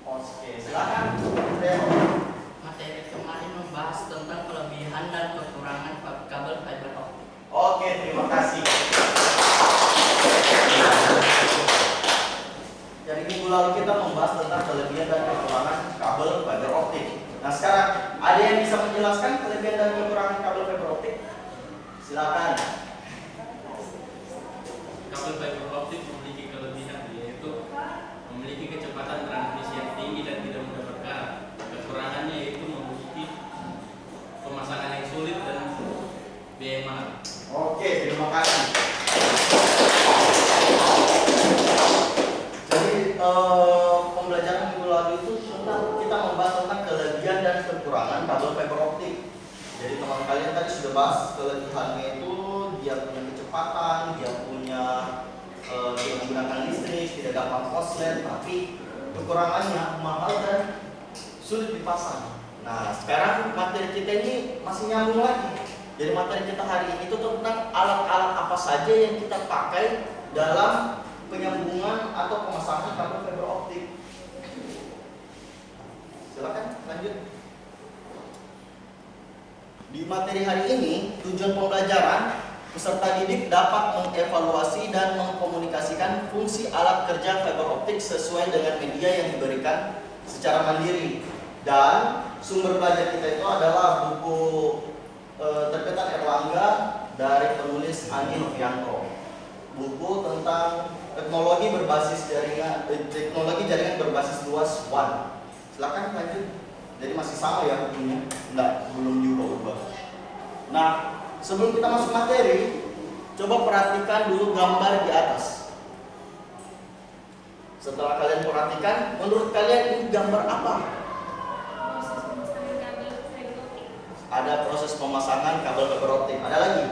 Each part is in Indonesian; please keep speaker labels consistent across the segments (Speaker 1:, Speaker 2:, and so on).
Speaker 1: Oke, silakan.
Speaker 2: Materi kemarin membahas tentang kelebihan dan kekurangan kabel fiber optik.
Speaker 1: Oke, terima kasih. Jadi minggu lalu kita membahas tentang kelebihan dan kekurangan kabel fiber optik. Nah sekarang ada yang bisa menjelaskan kelebihan dan kekurangan kabel fiber optik? Silakan.
Speaker 3: Kabel fiber optik memiliki kelebihan, yaitu memiliki kecepatan transmisi yang tinggi dan tidak mudah berkarat. Kekurangannya yaitu memiliki pemasangan yang sulit dan biaya mahal.
Speaker 1: Oke, terima kasih. Jadi pembelajaran minggu lalu itu tentang kita membahas tentang kelebihan dan kekurangan kabel fiber optik. Jadi teman kalian tadi sudah bahas kelebihannya itu dia punya kecepatan, dia punya dia menggunakan listrik, tidak gampang koslet, tapi kekurangannya mahal dan sulit dipasang. Nah, sekarang materi kita ini masih nyambung lagi. Jadi materi kita hari ini itu tentang alat-alat apa saja yang kita pakai dalam penyambungan atau pemasangan kabel fiber optik. Silakan lanjut. Di materi hari ini, tujuan pembelajaran peserta didik dapat mengevaluasi dan mengkomunikasikan fungsi alat kerja fiber optik sesuai dengan media yang diberikan secara mandiri. Dan sumber belajar kita itu adalah buku Terbitan Erlangga dari penulis Andi Novianto. Buku tentang teknologi jaringan berbasis luas WAN. Silakan lanjut. Jadi masih sama ya bukunya, belum diubah-ubah. Nah, sebelum kita masuk materi, coba perhatikan dulu gambar di atas. Setelah kalian perhatikan, menurut kalian ini gambar apa? Ada proses pemasangan kabel fiber optik. Ada lagi?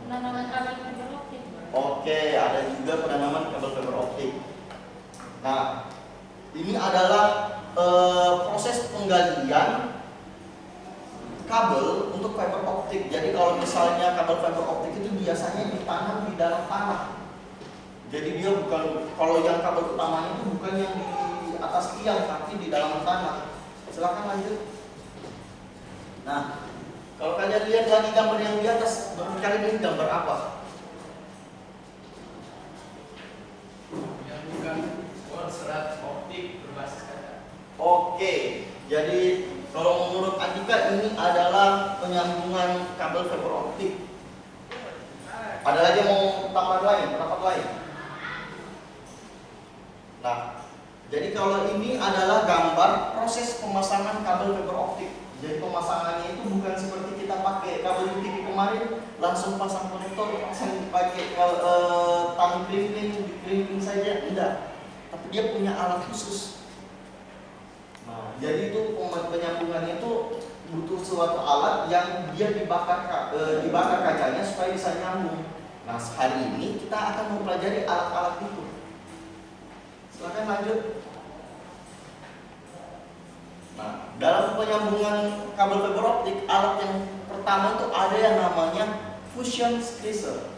Speaker 4: Penanaman kabel fiber optik.
Speaker 1: Oke, ada juga penanaman kabel fiber optik. Nah, ini adalah proses penggalian kabel untuk fiber optik. Jadi kalau misalnya kabel fiber optik itu biasanya ditanam di dalam tanah. Jadi dia bukan, kalau yang kabel utamanya itu bukan yang di atas tiang, tapi di dalam tanah. Silakan lanjut. Nah, kalau kalian lihat lagi gambar yang di atas, menurut kalian ini gambar apa?
Speaker 3: Menyambungkan serat optik berbasis kaca.
Speaker 1: Oke, jadi kalau menurut Andika ini adalah penyambungan kabel fiber optik. Ada lagi yang mau tambahan lain, pendapat lain? Nah, jadi kalau ini adalah gambar proses pemasangan kabel fiber optik. Jadi pemasangannya itu bukan seperti kita pakai kabel TV kemarin, langsung pasang konektor, langsung pakai tang crimping saja, enggak. Tapi dia punya alat khusus. Nah, jadi itu penyambungannya itu butuh suatu alat yang dia dibakar kacanya supaya bisa nyambung. Nah, hari ini kita akan mempelajari alat-alat itu. Silakan lanjut. Nah, dalam penyambungan kabel fiber optik, alat yang pertama itu ada yang namanya fusion splicer.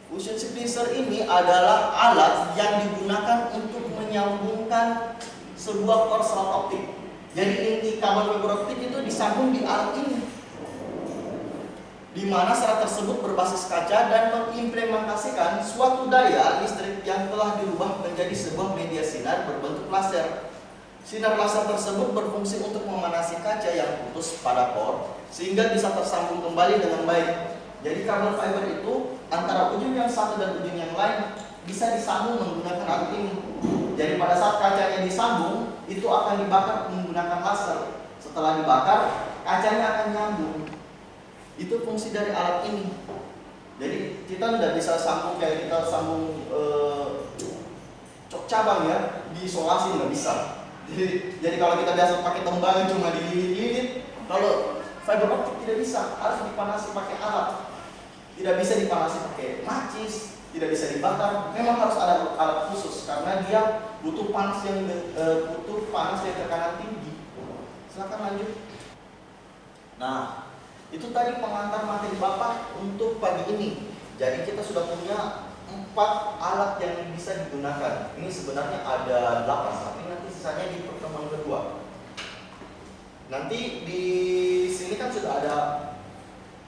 Speaker 1: Fusion splicer ini adalah alat yang digunakan untuk menyambungkan sebuah korslet optik. Jadi inti kabel fiber optik itu disambung di alat ini, di mana serat tersebut berbasis kaca dan mengimplementasikan suatu daya listrik yang telah dirubah menjadi sebuah media sinar berbentuk laser. Sinar laser tersebut berfungsi untuk memanasi kaca yang putus pada core sehingga bisa tersambung kembali dengan baik. Jadi kabel fiber itu antara ujung yang satu dan ujung yang lain bisa disambung menggunakan alat ini. Jadi pada saat kacanya disambung, itu akan dibakar menggunakan laser. Setelah dibakar, kacanya akan nyambung. Itu fungsi dari alat ini. Jadi kita tidak bisa sambung kayak kita sambung cok cabang ya, diisolasi nggak bisa. Jadi kalau kita biasa pakai tembaga cuma dililit-lilit, kalau fiber optik tidak bisa, harus dipanasi pakai alat. Tidak bisa dipanasi pakai macis, tidak bisa dibakar. Memang harus ada alat khusus karena dia butuh panas yang tekanan tinggi. Silakan lanjut. Nah, itu tadi pengantar materi Bapak untuk pagi ini. Jadi kita sudah punya 4 alat yang bisa digunakan. Ini sebenarnya ada 8, tapi nanti sisanya di pertemuan kedua. Nanti di sini kan sudah ada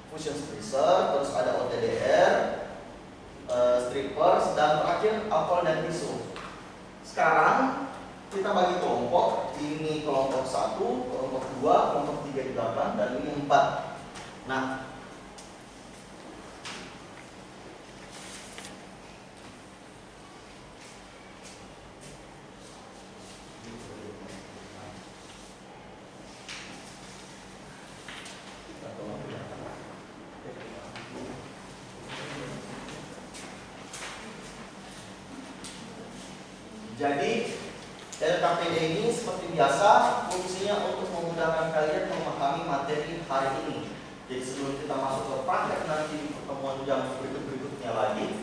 Speaker 1: fusion splicer, terus ada OTDR, strippers, dan terakhir alkohol dan tisu. Sekarang kita bagi kelompok. Ini kelompok 1, kelompok 2, kelompok 3 di belakang, dan ini 4. Nah, jadi LKPD ini seperti biasa fungsinya untuk memudahkan kalian memahami materi hari ini. Jadi sebelum kita masuk ke praktek nanti di pertemuan jam berikutnya lagi,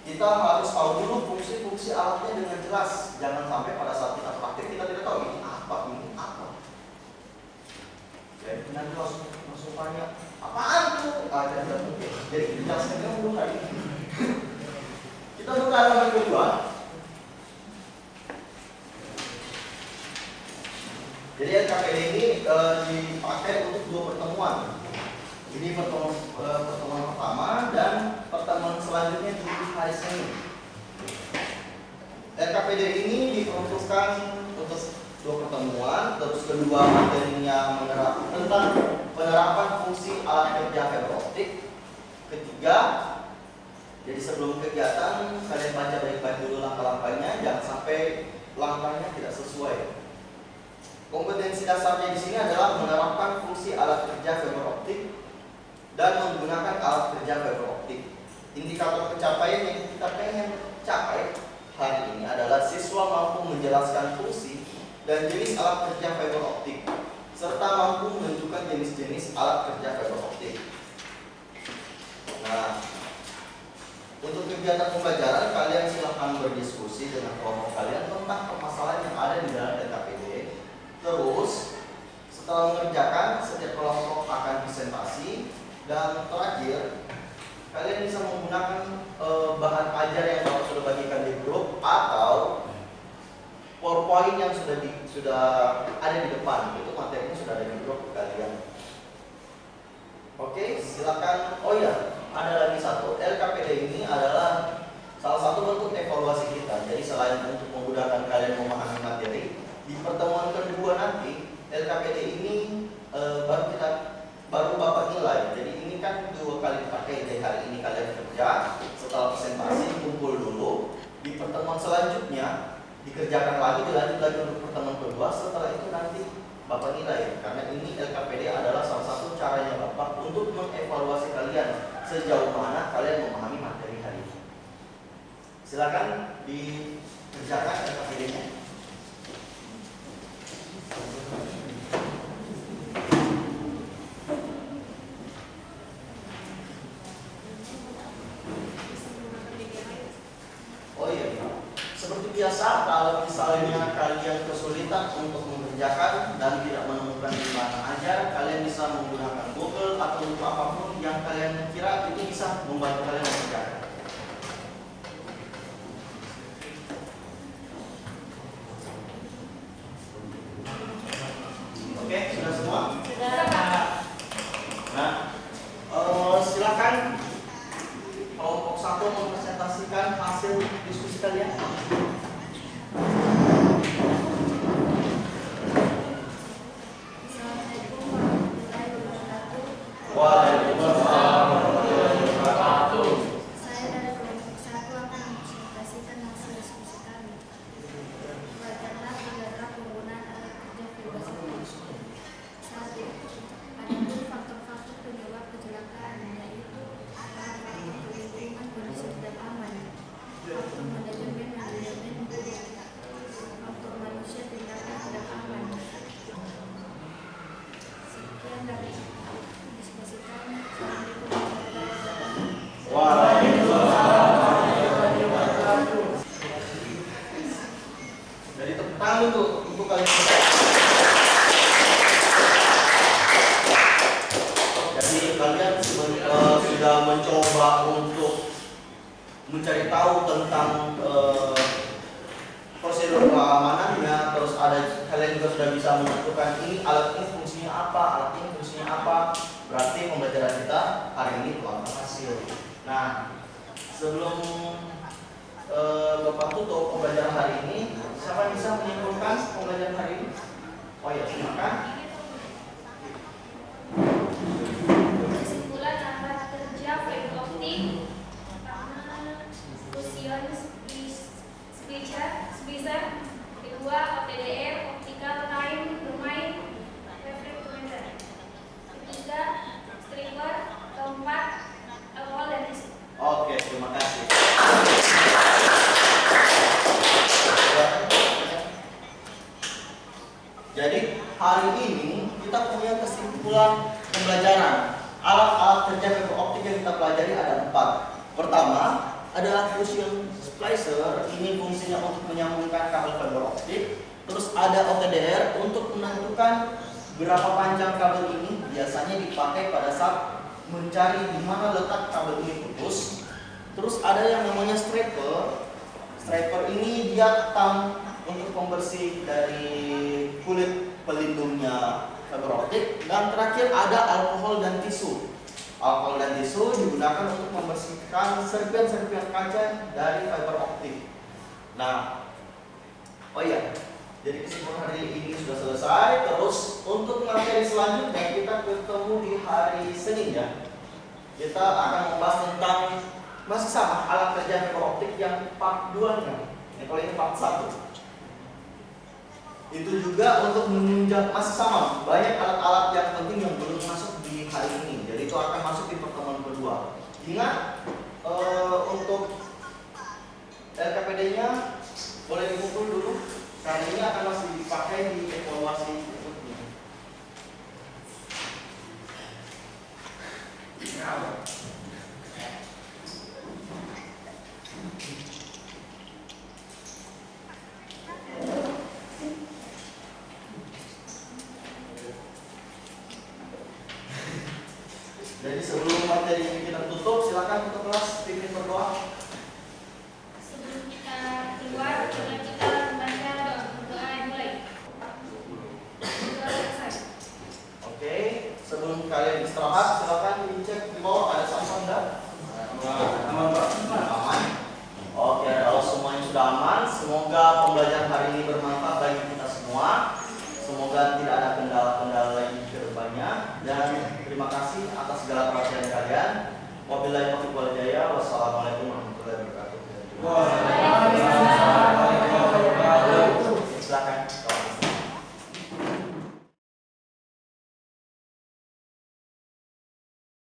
Speaker 1: kita harus tahu dulu fungsi-fungsi alatnya dengan jelas. Jangan sampai pada saat kita praktek kita tidak tahu ini apa. Jadi nanti langsung tanya, apaan tuh? Tidak mungkin. Jadi dijelaskan dulu hari ini. Kita buka halaman kedua. Jadi LKPD ini dipakai untuk 2 pertemuan. Ini pertemuan pertama dan pertemuan selanjutnya di hari Senin. LKPD ini diperuntukkan untuk 2 pertemuan, terus kedua materinya tentang penerapan fungsi alat kerja fiber optik. Ketiga, jadi sebelum kegiatan kalian baca baik-baik dulu langkah-langkahnya, jangan sampai langkahnya tidak sesuai. Kompetensi dasarnya di sini adalah menerapkan fungsi alat kerja fiber optik dan menggunakan alat kerja fiber optik. Indikator pencapaian yang kita pengen capai hari ini adalah siswa mampu menjelaskan fungsi dan jenis alat kerja fiber optik serta mampu menunjukkan jenis-jenis alat kerja fiber optik. Nah, untuk kegiatan pembelajaran kalian silahkan berdiskusi dengan kelompok kalian tentang permasalahan yang ada di dalam LKPD. Terus setelah mengerjakan, setiap kelompok akan presentasi, dan terakhir kalian bisa menggunakan bahan ajar yang sudah bagikan di grup atau PowerPoint yang sudah ada di depan. Itu materinya sudah ada di grup kalian. Oke, silakan. Oh ya, ada lagi satu. LKPD ini adalah salah satu bentuk evaluasi kita. Jadi selain untuk memudahkan kalian memahami materi, di pertemuan kedua nanti LKPD ini baru Bapak nilai. Jadi ini kan 2 kali dipakai. Dari hari ini kalian kerja, setelah presentasi kumpul dulu. Di pertemuan selanjutnya dikerjakan lagi, dilanjut lagi untuk pertemuan kedua. Setelah itu nanti Bapak nilai. Karena ini LKPD adalah salah satu caranya Bapak untuk mengevaluasi kalian sejauh mana kalian memahami materi hari ini. Silakan dikerjakan LKPD-nya. Oh iya, seperti biasa kalau misalnya kalian kesulitan untuk mengerjakan dan tidak menemukan di mana aja, kalian bisa menggunakan Google atau untuk apapun yang kalian kira itu bisa membantu kalian mengerjakan. Oke, sudah semua?
Speaker 2: Sudah.
Speaker 1: Nah, silakan kelompok 1 mempresentasikan hasil diskusi kalian. Waalaikumsalam warahmatullahi wabarakatuh.
Speaker 4: Saya dari kelompok 1 akan mempresentasikan hasil diskusi kami. Belajarlah tiga penggunaan alat kerja fiber optik. 1. Adapun faktor-faktor penyebab kecelakaan, yaitu faktor lingkungan kondisi tidak aman, faktor manajemen
Speaker 1: tahu tentang prosedur pengamanannya, terus kalian juga sudah bisa menentukan ini alat ini fungsinya apa, alat ini fungsinya apa. Berarti pembelajaran kita hari ini telah berhasil. Nah, sebelum Bapak tutup pembelajaran hari ini, siapa yang bisa menyimpulkan pembelajaran hari ini? Oh ya, silakan.
Speaker 4: Kesimpulan alat kerja fiber optik pertama fusion splicer, kedua OTDR optical time domain reflectometer, ketiga striper, keempat alkohol dan tisu.
Speaker 1: Oke, terima kasih. Jadi hari ini kita punya kesimpulan pembelajaran. Alat-alat kerja fiber optik yang kita pelajari ada 4. Pertama adalah fusion splicer. Ini fungsinya untuk menyambungkan kabel fiber optik. Terus ada OTDR untuk menentukan berapa panjang kabel ini. Biasanya dipakai pada saat mencari di mana letak kabel ini putus. Terus ada yang namanya striper. Striper ini dia tam untuk pembersih dari kulit pelindungnya fiber optik. Dan terakhir ada alkohol dan tisu. Alkohol dan tisu digunakan untuk membersihkan serpihan-serpihan kaca dari fiber optik. Nah, oh iya, jadi kesimpulan hari ini sudah selesai. Terus untuk materi selanjutnya kita ketemu di hari Senin ya. Kita akan membahas tentang masih sama alat kerja fiber optik yang part 2-nya. Kalau ini part 1. Itu juga untuk menunjang masih sama banyak alat-alat yang penting yang belum masuk di hari ini. Jadi itu akan masuk di pertemuan kedua. Ingat untuk LKPD-nya boleh dikumpul dulu karena ini akan masih dipakai di evaluasi berikutnya. Jadi sebelum materi ini kita tutup, silakan untuk kelas pimpin berdoa.
Speaker 4: Sebelum kita keluar, kita membaca doa yang mulai. Doa selesai.
Speaker 1: Oke, sebelum kalian istirahat, silakan dicek di bawah ada sampah enggak? Aman, Pak. Aman. Oke, kalau semuanya sudah aman, semoga pembelajaran hari ini bermanfaat bagi kita semua. Semoga tidak ada kendala-kendala lagi ke depannya. Dan terima kasih atas segala perhatian kalian. Wabillahi taufiq wal hidayah. Wassalamualaikum warahmatullahi wabarakatuh.